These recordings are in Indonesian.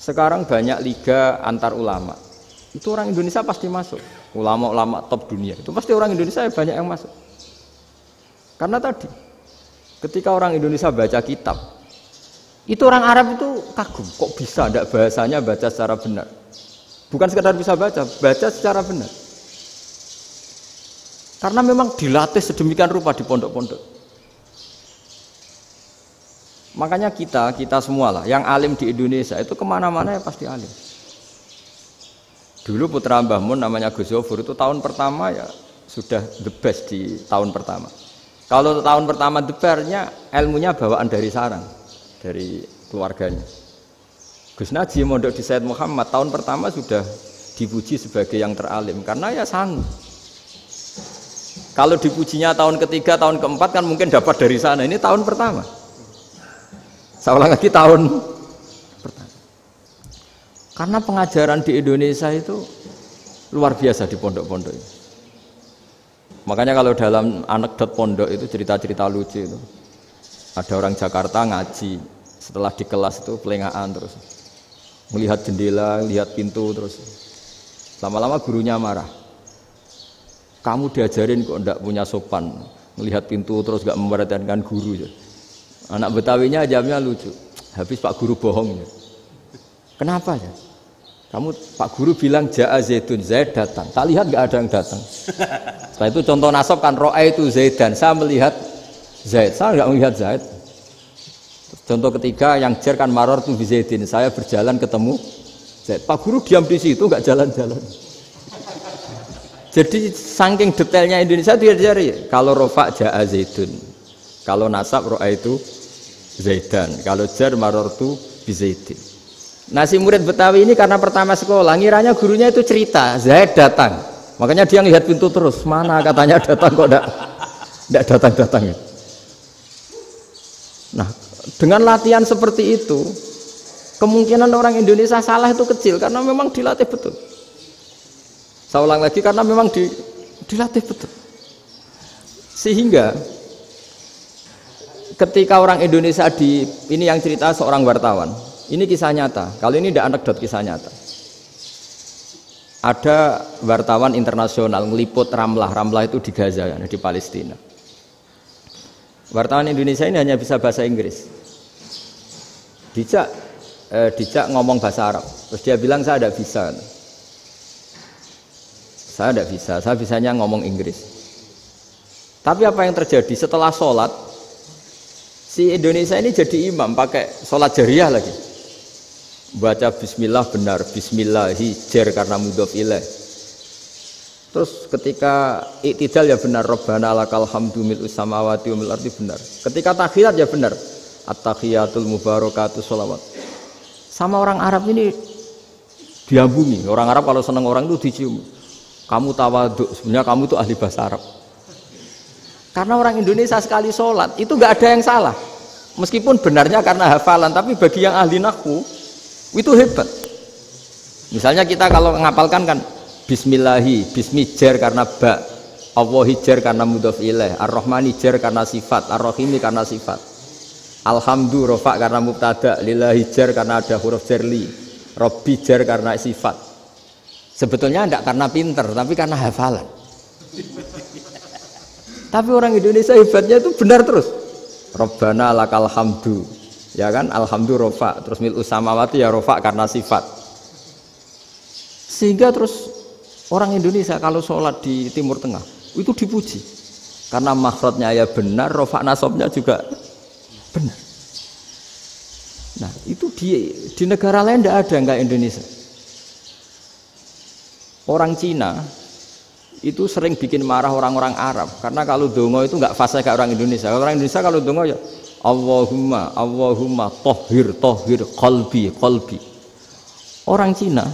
Sekarang banyak liga antar ulama. Itu orang Indonesia pasti masuk. Ulama-ulama top dunia. Itu pasti orang Indonesia banyak yang masuk. Karena tadi, ketika orang Indonesia baca kitab, itu orang Arab itu kagum. Kok bisa tidak bahasanya baca secara benar? Bukan sekedar bisa baca secara benar. Karena memang dilatih sedemikian rupa di pondok-pondok. Makanya kita semua lah, yang alim di Indonesia itu kemana-mana ya pasti alim. Dulu putra Mbah Mun namanya Gus Zofur itu tahun pertama ya sudah the best di tahun pertama. Kalau tahun pertama the best-nya ilmunya bawaan dari sarang, dari keluarganya. Gus Najim mondok di Said Muhammad tahun pertama sudah dipuji sebagai yang teralim karena ya sanggup. Kalau dipujinya tahun ketiga, tahun keempat kan mungkin dapat dari sana. Ini tahun pertama. Saya ulang lagi tahun pertama. Karena pengajaran di Indonesia itu luar biasa di pondok-pondok. Makanya kalau dalam anekdot pondok itu cerita-cerita lucu itu. Ada orang Jakarta ngaji, setelah di kelas itu pelengahan terus. Melihat jendela, lihat pintu terus. Lama-lama gurunya marah. Kamu diajarin kok enggak punya sopan, melihat pintu terus enggak memperhatikan guru ya. Anak Betawinya jawabnya lucu. Habis Pak Guru bohong ya. Kenapa ya? Kamu Pak Guru bilang Ja'a Zaidun, Zaid datang. Tak lihat enggak ada yang datang. Setelah itu contoh nasab kan ro'a itu Zaidan. Saya melihat Zaid, saya enggak melihat Zaid. Contoh ketiga yang jer kan maror tu bi Zaidin. Saya berjalan ketemu Zaid. Pak Guru diam di situ enggak jalan-jalan. Jadi saking detailnya Indonesia dia cari. Kalau rofa Ja'a Zaidun, kalau nasab ro'a itu Zaidan, kalau jar marortu bi Zaidin. Nah si murid Betawi ini karena pertama sekolah, ngiranya gurunya itu cerita Zaid datang, makanya dia ngelihat pintu terus. Mana katanya datang kok enggak datang-datang. Nah dengan latihan seperti itu, kemungkinan orang Indonesia salah itu kecil karena memang dilatih betul. Saya ulang lagi karena memang dilatih betul. Sehingga ketika orang Indonesia ini yang cerita seorang wartawan. Ini kisah nyata. Kalau ini tidak anekdot, kisah nyata. Ada wartawan internasional ngeliput Ramlah. Ramlah itu di Gaza, di Palestina. Wartawan Indonesia ini hanya bisa bahasa Inggris. Dijak ngomong bahasa Arab. Terus dia bilang saya tidak bisa. Saya tidak bisa, saya bisanya ngomong Inggris. Tapi apa yang terjadi setelah sholat, si Indonesia ini jadi imam pakai sholat jariyah lagi. Baca bismillah benar, bismillahi jar karena mudhof ilaih. Terus ketika iktidal ya benar, Rabbana lakal hamdu mil'us samawati wa mil'ul ardi benar. Ketika tahiyat ya benar, at-tahiyatul mubarakatuh sholawat. Sama orang Arab ini diambungi. Orang Arab kalau senang orang itu dicium. Kamu tawaduk, sebenarnya kamu tuh ahli bahasa Arab. Karena orang Indonesia sekali sholat itu nggak ada yang salah. Meskipun benarnya karena hafalan, tapi bagi yang ahli nahwu itu hebat. Misalnya kita kalau ngapalkan kan bismillahi, bismi jar karena ba, Allahi jar karena mudhof ilaih, ar-rahmani jar karena sifat, ar-rahimi karena sifat, alhamdu rofa karena mubtada, lillahi jar karena ada huruf jarli, robbi jar karena sifat. Sebetulnya tidak karena pinter, tapi karena hafalan. Tapi orang Indonesia hebatnya itu benar terus. Rabbana lakal hamdu, ya kan? Alhamdu rofa, terus mil'us samawati ya rofa karena sifat. Sehingga terus orang Indonesia kalau sholat di Timur Tengah itu dipuji. Karena makhrajnya ya benar, rofa nasabnya juga benar. Nah itu di negara lain tidak ada enggak Indonesia. Orang Cina itu sering bikin marah orang-orang Arab karena kalau dongo itu nggak fasih kayak orang Indonesia. Orang Indonesia kalau dongo ya Allahumma tohir qalbi. Orang Cina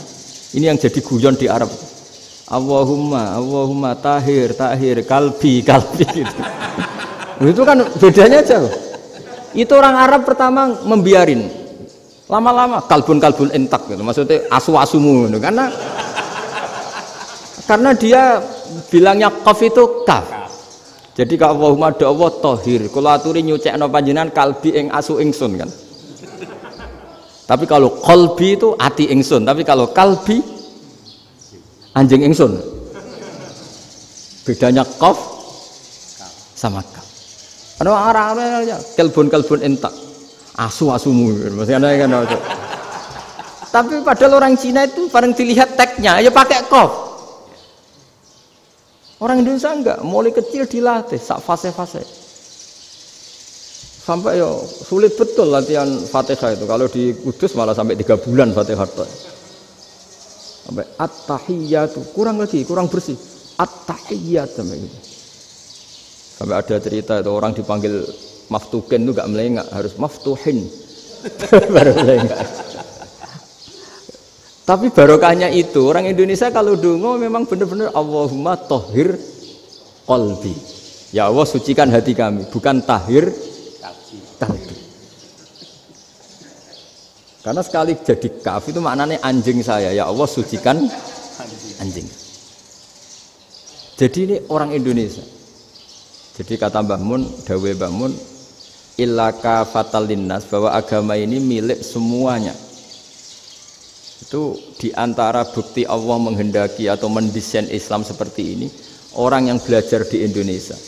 ini yang jadi guyon di Arab. Allahumma tahir kalbi gitu. Itu kan bedanya jauh. Itu orang Arab pertama membiarin, lama-lama kalbun entak gitu. Maksudnya asu-asumu gitu. Karena dia bilangnya qaf itu kaf. Jadi ka Allahumma do Allah tahir. Kula aturi nyucekno panjenengan kalbi ing asu ingsun kan. Tapi kalau qalbi itu ati ingsun, tapi kalau kalbi anjing ingsun. Bedanya qaf sama kaf. Ana orang-orang kelbon entak. Asu-asumu maksudnya kan. Tapi padahal orang Cina itu paling dilihat tagnya ya pakai qaf. Orang Indonesia enggak, mulai kecil dilatih sak fase-fase. Sampai ya sulit betul latihan Fatihah itu. Kalau di Kudus malah sampai 3 bulan Fatihah itu. Sampai at-tahiyyatu, kurang lagi, kurang bersih. At-tahiyyat sampai gitu. Sampai ada cerita itu orang dipanggil maftuhin itu enggak melengak, harus maftuhin. Baru melengak. Tapi barokahnya itu orang Indonesia kalau dongo memang benar-benar Allahumma tahhir qalbi. Ya Allah sucikan hati kami, bukan tahhir kalbi. Karena sekali jadi kaf itu maknanya anjing saya. Ya Allah sucikan anjing. Jadi ini orang Indonesia. Jadi kata Mbah Mun, dawuh Mbah Mun, illaka fatal linnas, bahwa agama ini milik semuanya. Itu diantara bukti Allah menghendaki atau mendesain Islam seperti ini, orang yang belajar di Indonesia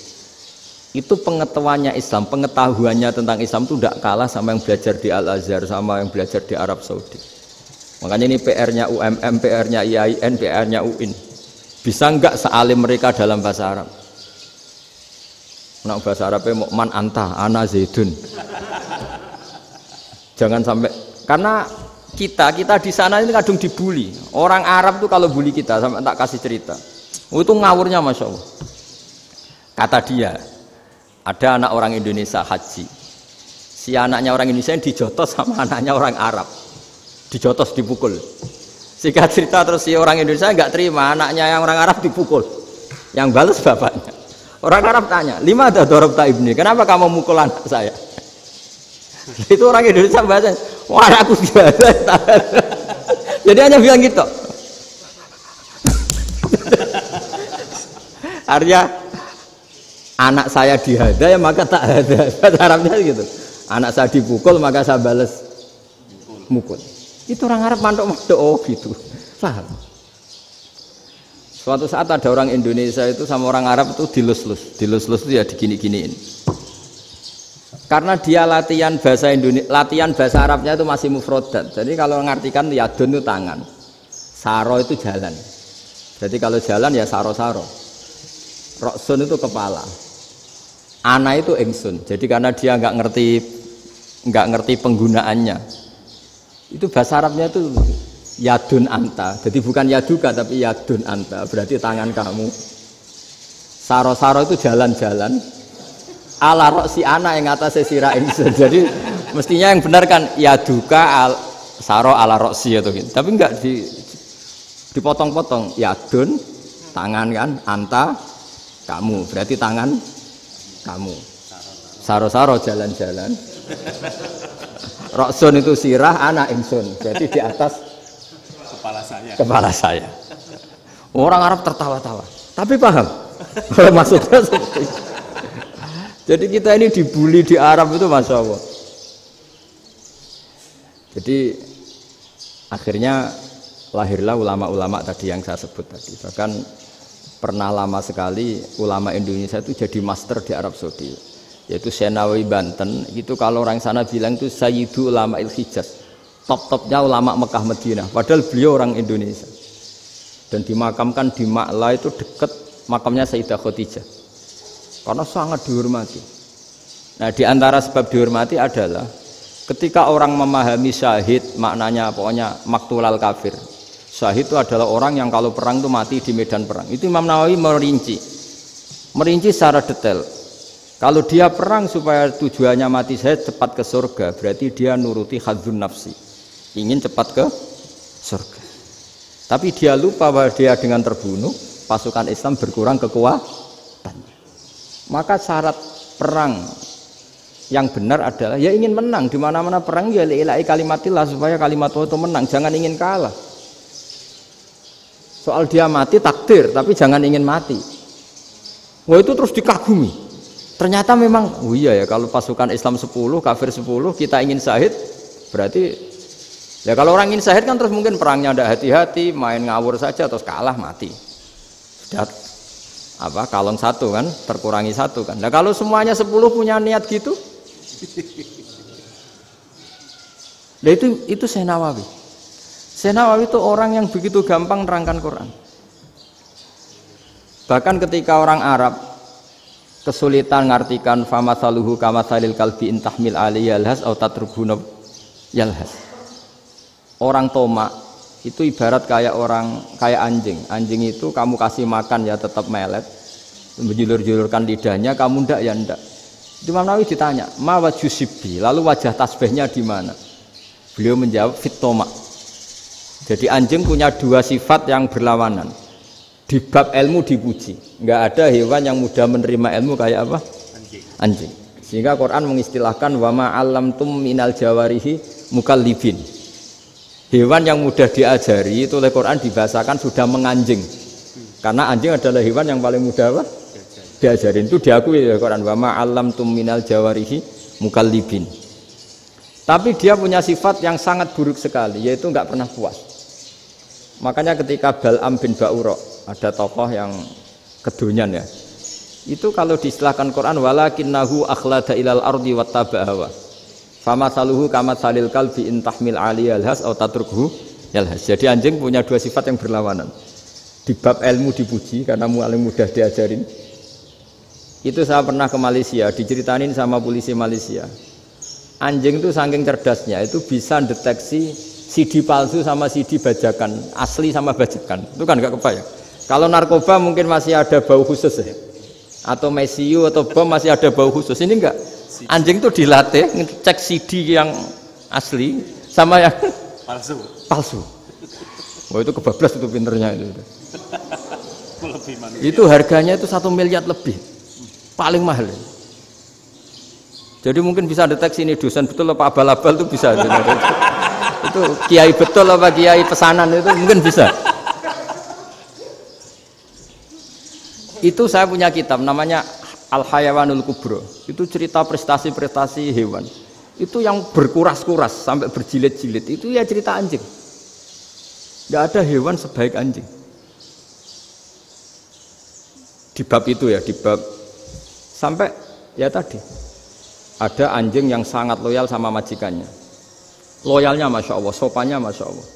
itu pengetahuannya Islam, pengetahuannya tentang Islam itu tidak kalah sama yang belajar di Al-Azhar, sama yang belajar di Arab Saudi. Makanya ini PR-nya UMM, PR-nya IAIN, PR-nya UIN. Bisa enggak sealim mereka dalam bahasa Arab? Nah, bahasa Arabnya mau man anta, ana zaidun. Jangan sampai, karena kita di sana ini kadung dibully. Orang Arab tuh kalau bully kita, sampai tak kasih cerita. Itu ngawurnya Masya Allah. Kata dia, ada anak orang Indonesia haji. Si anaknya orang Indonesia yang dijotos sama anaknya orang Arab. Dijotos, dipukul. Singkat cerita terus si orang Indonesia enggak terima, anaknya yang orang Arab dipukul. Yang balas bapaknya. Orang Arab tanya, lima ada dorobta ibni, kenapa kamu mukul anak saya? Itu orang Indonesia bahasa, wah anakku biasa. Jadi hanya bilang gitu. Artinya anak saya dihada ya maka tak ada. Bahasa Arabnya gitu. Anak saya dipukul maka saya balas mukul. Itu orang Arab mantuk-mantuk oh gitu. Paham? Suatu saat ada orang Indonesia itu sama orang Arab itu dilus-lus. Dilus-lus itu ya digini-giniin. Karena dia latihan bahasa Indonesia, latihan bahasa Arabnya itu masih mufrodat. Jadi kalau mengartikan yadun itu tangan, saro itu jalan. Jadi kalau jalan ya saro-saro. Roksun itu kepala. Ana itu ingsun. Jadi karena dia nggak ngerti penggunaannya. Itu bahasa Arabnya itu yadun anta. Jadi bukan yaduka tapi yadun anta. Berarti tangan kamu. Saro-saro itu jalan-jalan. Ala roksi anak yang atas sirah ingsun. Jadi mestinya yang benar kan yaduka saro ala roksi atau gitu. Tapi enggak dipotong-potong. Yadun tangan kan, anta kamu. Berarti tangan kamu. Saro-saro jalan-jalan. Roksun itu sirah, anak ingsun. Jadi di atas kepala saya. Orang Arab tertawa-tawa. Tapi paham. Maksudnya seperti itu. Jadi kita ini dibully di Arab itu Masya Allah. Jadi akhirnya lahirlah ulama-ulama tadi yang saya sebut tadi. Bahkan pernah lama sekali ulama Indonesia itu jadi master di Arab Saudi. Yaitu Senawi Banten. Itu kalau orang sana bilang itu Sayyidu Ulama Il-Hijaz. Top-topnya ulama Mekah Madinah. Padahal beliau orang Indonesia. Dan dimakamkan di Ma'la itu dekat makamnya Sayyidah Khadijah. Karena sangat dihormati. Nah, di antara sebab dihormati adalah ketika orang memahami syahid, maknanya pokoknya maktulal kafir. Syahid itu adalah orang yang kalau perang itu mati di medan perang. Itu Imam Nawawi merinci secara detail. Kalau dia perang supaya tujuannya mati syahid cepat ke surga, berarti dia nuruti hadzun nafsi, ingin cepat ke surga. Tapi dia lupa bahwa dia dengan terbunuh pasukan Islam berkurang kekuatan. Maka syarat perang yang benar adalah ya ingin menang. Di mana-mana perang ya lillahi kalimatillah, supaya kalimat Allah itu menang, jangan ingin kalah. Soal dia mati takdir, tapi jangan ingin mati. Wah, itu terus dikagumi. Ternyata memang oh iya ya, kalau pasukan Islam 10, kafir 10, kita ingin syahid, berarti Ya kalau orang ingin syahid kan terus mungkin perangnya ada hati-hati, main ngawur saja terus kalah mati. Sudah apa kalong satu kan, terkurangi satu kan. Nah kalau semuanya 10 punya niat gitu, nah itu Syekh Nawawi. Syekh Nawawi itu orang yang begitu gampang nerangkan Quran. Bahkan ketika orang Arab kesulitan ngartikan famathaluhu kamathalil kalbi intahmil alaihi yalhas atau tatrubuna yalhas. Orang tomak itu ibarat kayak anjing. Anjing itu kamu kasih makan ya tetap melet, menjulur-julurkan lidahnya, kamu ndak ya ndak. Imam Nawawi ditanya, "Ma wajhusibi?" Lalu wajah tasbihnya di mana? Beliau menjawab, "Fit tomak." Jadi anjing punya dua sifat yang berlawanan. Di bab ilmu dipuji. Enggak ada hewan yang mudah menerima ilmu kayak apa? Anjing. Sehingga Quran mengistilahkan wa ma 'allamtum minal jawarihi mukallibin. Hewan yang mudah diajari itu oleh Quran dibahasakan sudah menganjing. Karena anjing adalah hewan yang paling mudah apa? Diajarin. Itu diakui oleh Quran wa ma 'allamtum minal jawarihi mukallibin. Tapi dia punya sifat yang sangat buruk sekali, yaitu enggak pernah puas. Makanya ketika Bal'am bin Ba'ura, ada tokoh yang kedonyan ya, itu kalau diistilahkan Quran walakinnahu akhlada ilal ardi wattaba'a hawa famathaluhu kamathalil kalbi in tahmil aliyal has atau tatrukhu yalhas. Jadi anjing punya dua sifat yang berlawanan. Di bab ilmu dipuji karena paling mudah diajarin. Itu saya pernah ke Malaysia, diceritain sama polisi Malaysia. Anjing itu saking cerdasnya itu bisa deteksi CD palsu sama CD bajakan, asli sama bajakan. Itu kan enggak kebayang. Kalau narkoba mungkin masih ada bau khusus ya. Atau mesiu atau bom masih ada bau khusus. Ini enggak. Anjing itu dilatih ngecek CD yang asli sama yang palsu. Wah itu kebablas itu pinternya itu. Itu harganya itu 1 miliar lebih. Paling mahal. Jadi mungkin bisa deteksi ini dosen betul apa abal-abal itu bisa. Itu kiai betul apa kiai pesanan itu mungkin bisa. Itu saya punya kitab namanya Al-Hayawanul Kubro. Itu cerita prestasi-prestasi hewan. Itu yang berkuras-kuras sampai berjilid-jilid. Itu ya cerita anjing. Tidak ada hewan sebaik anjing. Di bab itu ya, di bab sampai ya tadi ada anjing yang sangat loyal sama majikannya. Loyalnya Masya Allah, sopannya Masya Allah.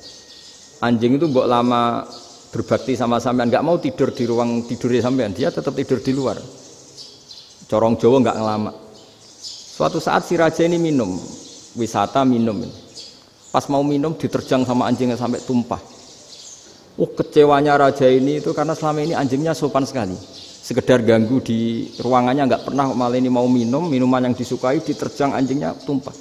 Anjing itu mbok lama berbakti sama sampean, nggak mau tidur di ruang tidurnya sampean, dia tetap tidur di luar. Corong Jawa nggak ngelama. Suatu saat si raja ini minum, wisata minum. Pas mau minum diterjang sama anjingnya sampai tumpah. Kecewanya raja ini itu karena selama ini anjingnya sopan sekali. Sekedar ganggu di ruangannya nggak pernah, malah ini mau minum, minuman yang disukai diterjang anjingnya tumpah.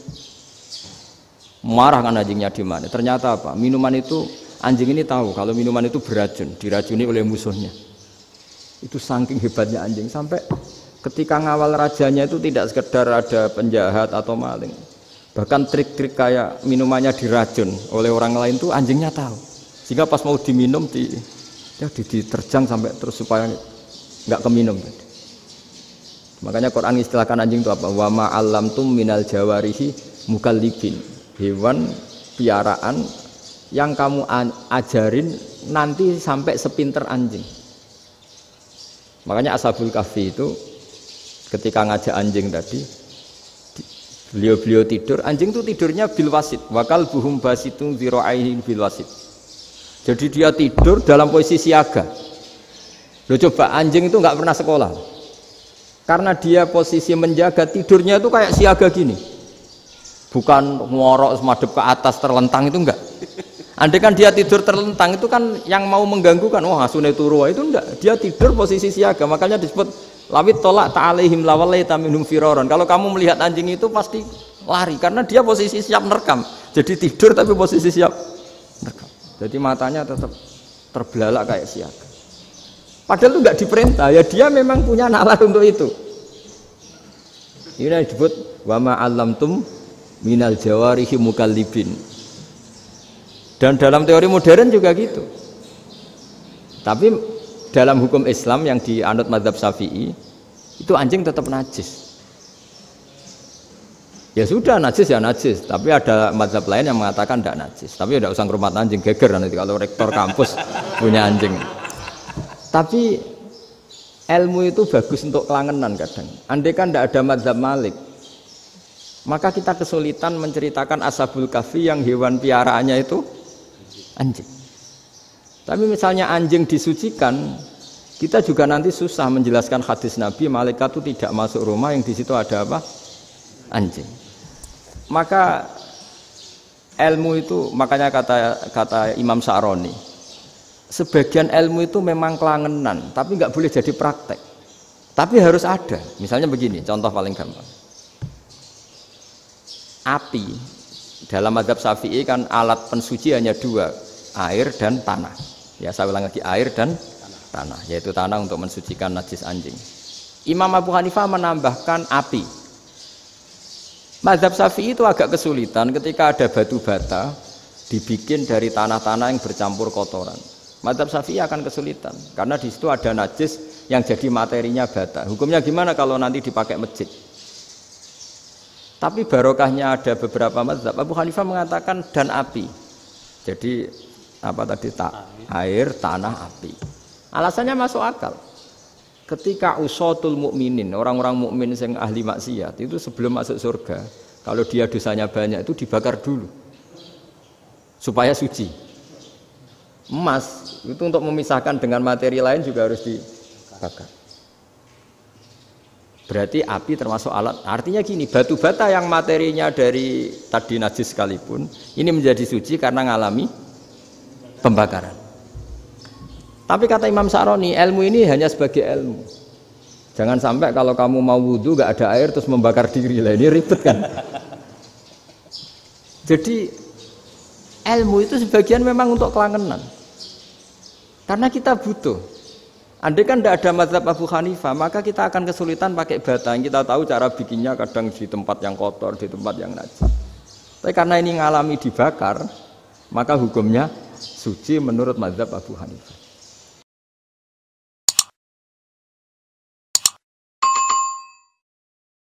Marah kan anjingnya di mana? Ternyata apa? Minuman itu anjing ini tahu kalau minuman itu beracun, diracuni oleh musuhnya. Itu saking hebatnya anjing sampai ketika ngawal rajanya itu tidak sekedar ada penjahat atau maling. Bahkan trik-trik kayak minumannya diracun oleh orang lain itu anjingnya tahu. Sehingga pas mau diminum diterjang sampai terus supaya nggak keminum. Makanya Quran istilahkan anjing itu apa? Wa ma 'allamtum minal jawarihi mukallibin. Hewan piaraan yang kamu ajarin nanti sampai sepinter anjing. Makanya Ashabul Kahfi itu ketika ngajak anjing tadi, beliau tidur, anjing itu tidurnya bil wasit, wakal buhum basitun zira'aihi bil wasit. Jadi dia tidur dalam posisi siaga. Loh coba anjing itu nggak pernah sekolah, karena dia posisi menjaga, tidurnya itu kayak siaga gini, bukan ngorok semadep ke atas terlentang, itu enggak. Andai kan dia tidur terlentang itu kan yang mau mengganggu kan, wah asune turu, itu enggak. Dia tidur posisi siaga, makanya disebut lawit tolak ta'alaihim lawalaita minhum firaron. Kalau kamu melihat anjing itu pasti lari karena dia posisi siap merekam. Jadi tidur tapi posisi siap merekam. Jadi matanya tetap terbelalak kayak siaga. Padahal itu enggak diperintah, ya dia memang punya nalar untuk itu. Ini yang disebut wa ma 'allamtum minal jawarihi mukallibin. Dan dalam teori modern juga gitu. Tapi dalam hukum Islam yang dianut mazhab Syafi'i itu anjing tetap najis. Ya sudah najis ya najis, tapi ada mazhab lain yang mengatakan tidak najis. Tapi tidak usah ngrumat anjing, geger nanti kalau rektor kampus punya anjing. Tapi ilmu itu bagus untuk kelangenan kadang. Andai kan tidak ada mazhab Malik, maka kita kesulitan menceritakan Ashabul Kahfi yang hewan piaraannya itu anjing. Tapi misalnya anjing disucikan, kita juga nanti susah menjelaskan hadis Nabi malaikat itu tidak masuk rumah yang di situ ada apa? Anjing. Maka ilmu itu, makanya kata Imam Sa'roni, sebagian ilmu itu memang kelangenan, tapi nggak boleh jadi praktek. Tapi harus ada. Misalnya begini, contoh paling gampang. Api dalam mazhab Syafi'i kan alat pensuci hanya dua, air dan tanah. Ya saya ulang lagi, air dan tanah, yaitu tanah untuk mensucikan najis anjing. Imam Abu Hanifah menambahkan api. Mazhab Syafi'i itu agak kesulitan ketika ada batu bata dibikin dari tanah-tanah yang bercampur kotoran. Mazhab Syafi'i akan kesulitan karena di situ ada najis yang jadi materinya bata. Hukumnya gimana kalau nanti dipakai masjid? Tapi barokahnya ada beberapa mazhab. Abu Hanifah mengatakan dan api. Jadi apa tadi air, tanah, api. Alasannya masuk akal. Ketika usatul mukminin, orang-orang mukmin yang ahli maksiat itu sebelum masuk surga, kalau dia dosanya banyak itu dibakar dulu supaya suci. Emas itu untuk memisahkan dengan materi lain juga harus dibakar. Berarti api termasuk alat. Artinya gini, batu bata yang materinya dari tadi najis sekalipun, ini menjadi suci karena ngalami pembakaran. Tapi kata Imam Sa'roni, ilmu ini hanya sebagai ilmu. Jangan sampai kalau kamu mau wudu gak ada air terus membakar diri lah, ini ribet kan. Jadi ilmu itu sebagian memang untuk kelangenan. Karena kita butuh. Andai kan tidak ada mazhab Abu Hanifah, maka kita akan kesulitan pakai bata. Kita tahu cara bikinnya kadang di tempat yang kotor, di tempat yang najis. Tapi karena ini ngalami dibakar, maka hukumnya suci menurut mazhab Abu Hanifah.